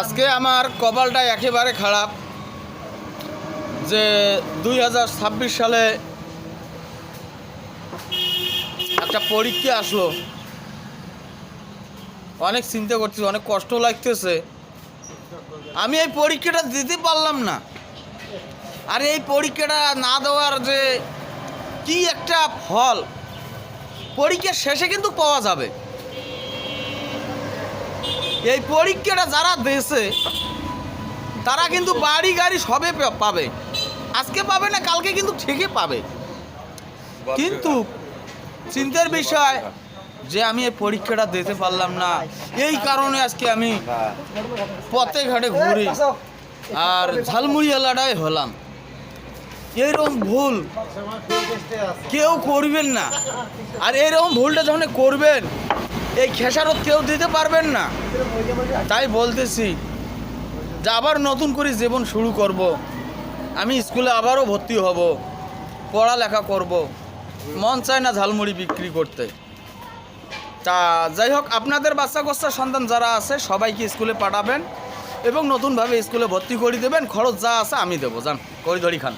আজকে আমার কপালটা একেবারে খারাপ যে 2026 সালে একটা পরীক্ষা আসলো। অনেক চিন্তা করছি, অনেক কষ্ট লাগতেছে। আমি এই পরীক্ষাটা দিতে পারলাম না। আর এই পরীক্ষাটা না দেওয়ার যে কি একটা ফল পরীক্ষার শেষে কিন্তু পাওয়া যাবে। এই পরীক্ষাটা যারা দিয়েছে তারা কিন্তু বাড়ি গাড়ি সবে পাবে, আজকে পাবে না কালকে কিন্তু ঠিকই পাবে। কিন্তু চিন্তার বিষয় যে আমি এই পরীক্ষাটা দিতে পারলাম না, এই কারণে আজকে আমি পথে ঘাটে ঘুরি আর ঝালমুড়ি এলাকায় হলাম। এইরকম ভুল কেউ করবেন না। আর এইরকম ভুলটা যখন করবেন এই খেসারত কেউ দিতে পারবেন না। তাই বলতেছি যে আবার নতুন করে জীবন শুরু করব। আমি স্কুলে আবারও ভর্তি হব, পড়ালেখা করব। মন চায় না ঝালমুড়ি বিক্রি করতে। তা যাই হোক, আপনাদের বাচ্চা কাচ্চা সন্তান যারা আছে সবাইকে স্কুলে পাঠাবেন এবং নতুনভাবে স্কুলে ভর্তি করে দেবেন। খরচ যা আছে আমি দেবো, যান করিদড়ি খান।